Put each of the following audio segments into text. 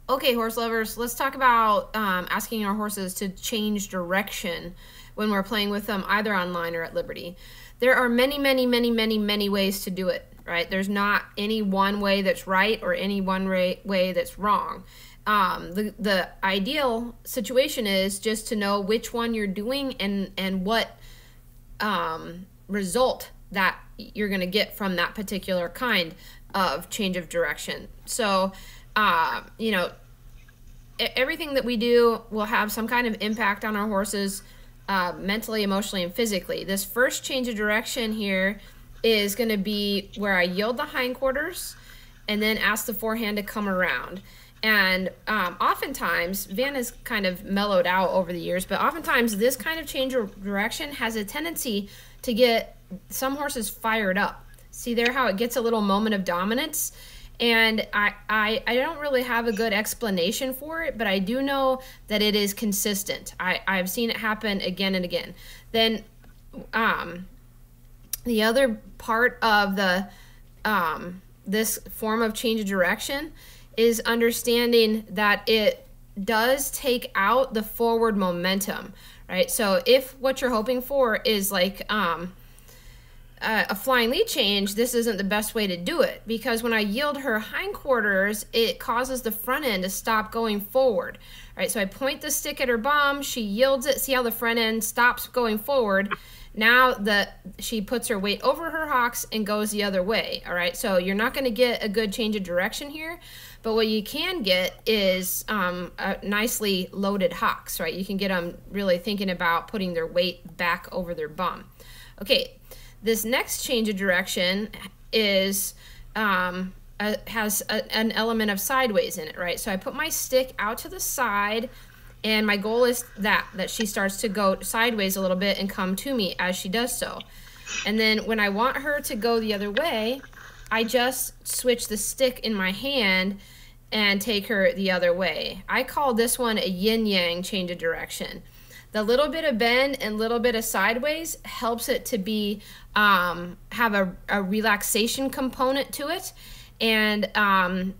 Okay, horse lovers, let's talk about asking our horses to change direction when we're playing with them either online or at liberty. There are many ways to do it, right? There's not any one way that's right or any one way that's wrong. The ideal situation is just to know which one you're doing and what result that you're going to get from that particular kind of change of direction. So, you know, everything that we do will have some kind of impact on our horses mentally, emotionally, and physically. This first change of direction here is going to be where I yield the hindquarters and then ask the forehand to come around. And oftentimes, Van has kind of mellowed out over the years, but oftentimes this kind of change of direction has a tendency to get some horses fired up. See there how it gets a little moment of dominance? And I don't really have a good explanation for it, but I do know that it is consistent. I've seen it happen again and again. Then the other part of the this form of change of direction is understanding that it does take out the forward momentum, right? So if what you're hoping for is like a flying lead change, this isn't the best way to do it, because when I yield her hindquarters, it causes the front end to stop going forward. All right, so I point the stick at her bum, she yields it, see how the front end stops going forward. Now she puts her weight over her hocks and goes the other way. All right, so you're not going to get a good change of direction here, but what you can get is nicely loaded hocks, right? You can get them really thinking about putting their weight back over their bum. Okay. This next change of direction is has an element of sideways in it, right? So I put my stick out to the side, and my goal is that she starts to go sideways a little bit and come to me as she does so. And then when I want her to go the other way, I just switch the stick in my hand and take her the other way. I call this one a yin-yang change of direction. The little bit of bend and little bit of sideways helps it to be have a relaxation component to it, and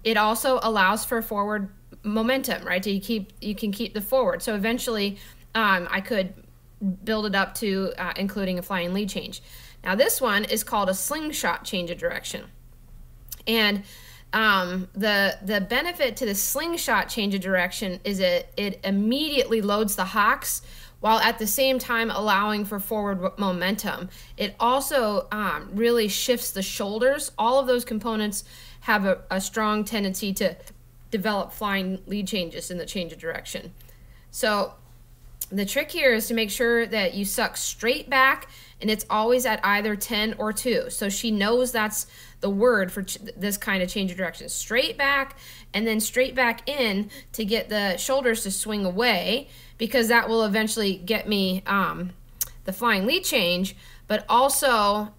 it also allows for forward momentum, right? So you can keep the forward. So eventually, I could build it up to including a flying lead change. Now this one is called a slingshot change of direction, and the benefit to the slingshot change of direction is it immediately loads the hocks while at the same time allowing for forward momentum. It also really shifts the shoulders. All of those components have a strong tendency to develop flying lead changes in the change of direction. So the trick here is to make sure that you suck straight back, and it's always at either 10 or 2. So she knows that's the word for this kind of change of direction. Straight back and then straight back in to get the shoulders to swing away, because that will eventually get me the flying lead change, but also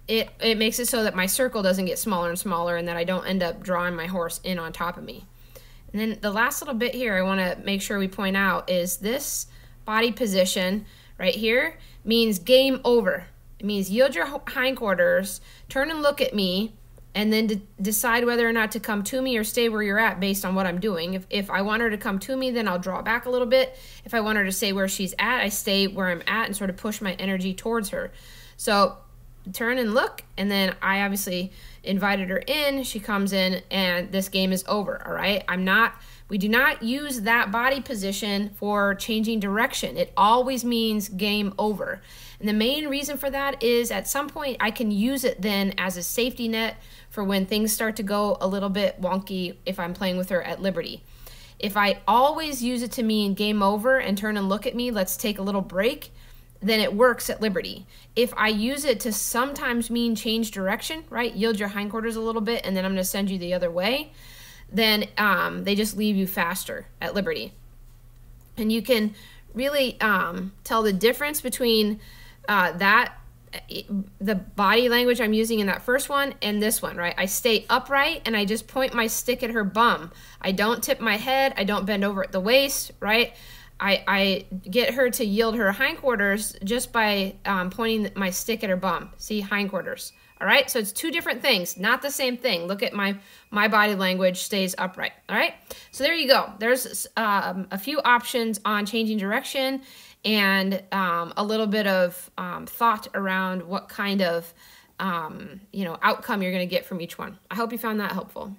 it makes it so that my circle doesn't get smaller and smaller and that I don't end up drawing my horse in on top of me. And then the last little bit here I want to make sure we point out is this body position right here means game over. It means yield your hindquarters, turn and look at me, and then decide whether or not to come to me or stay where you're at based on what I'm doing. If I want her to come to me, then I'll draw back a little bit. If I want her to stay where she's at, I stay where I'm at and sort of push my energy towards her. So turn and look, and then I obviously invited her in, she comes in, and this game is over, all right? We do not use that body position for changing direction. It always means game over. And the main reason for that is at some point I can use it then as a safety net for when things start to go a little bit wonky if I'm playing with her at liberty. If I always use it to mean game over and turn and look at me, let's take a little break, then it works at liberty. If I use it to sometimes mean change direction, right, yield your hindquarters a little bit and then I'm going to send you the other way, then they just leave you faster at liberty. And you can really tell the difference between the body language I'm using in that first one and this one, right? I stay upright and I just point my stick at her bum. I don't tip my head. I don't bend over at the waist, right? I get her to yield her hindquarters just by pointing my stick at her bum. See, hindquarters. All right, so it's two different things, not the same thing. Look at my body language stays upright. All right, so there you go. There's a few options on changing direction and a little bit of thought around what kind of outcome you're going to get from each one. I hope you found that helpful.